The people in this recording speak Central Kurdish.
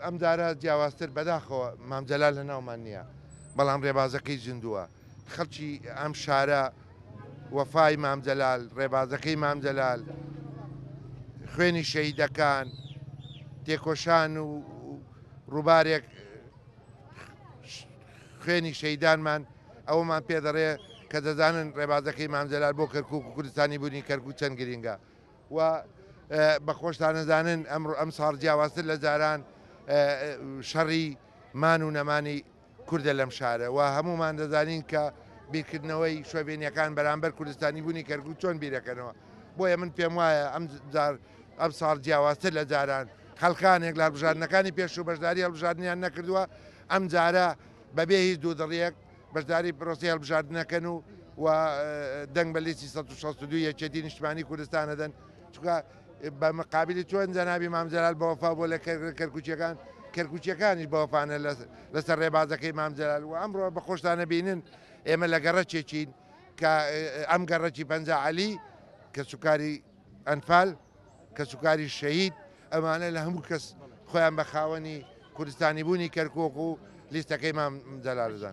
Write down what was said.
ئەم جارە جیاوازتر بەداخەوە مام جەلال لە ناومان نییە، بەڵام ڕێبازەکەی زیندووە. خەڵکی ئەم شارە وەفای مام جەلال، ڕێبازەکەی مام جەلال، خوێنی شەهیدەکان، تێکۆشان و ڕووبارێک خوێنی شەیدانمان ئەومان پێ دەڕێ کە دەزانن ڕێبازەکەی مام جەلال بۆ کەرکووک و کوردستانی بوونی کەرکووک چەند گرینگە و بەخۆشتان نەزانن ئەم ساڵ جیاوازتر لە جاران شەڕی مان و نەمانی کوردە لەم شارە و هەمومان دەزانین کە بیرکردنەوەی شۆڤێنیەکان بەرامبەر کوردستانی بوونی کەرکووک چۆن بیرەکەنەوە. بۆیە من پێم وایە ئەم ساڵ جیاوازتر لە جاران خەڵکانێک لە هەڵبژاردنەکانی پێش و بەشداری هەڵبژاردنیان نەکردووە، ئەم جارە بەبێ هیچ دوودڵیەک بەشداری پرۆسی هەڵبژاردنەکەن و دەنگ بە لیستی 1962 یەکێتی نیشتمانی کوردستان دەدەن چونکە بە مقابلی چۆن جەنابی مام جەلال بەوەفا بۆ لە کەرکووچیەکان کەرکووچیەکانیش بەوەفانە لەسەر ڕێبازەکەی مام جەلال و ئەمڕۆ بە خۆشتانە بینن ئێمە لە گەڕەکێکین کە ئەم گەڕەکی پەنجا عەلی کە سوکاری ئەنفال کە سوکاری شەهید ئەمانە لە هەموو کەس خۆیان بە خاوەنی کوردستانی بوونی کەرکووک و لیستەکەی مام جەلال دەدەن.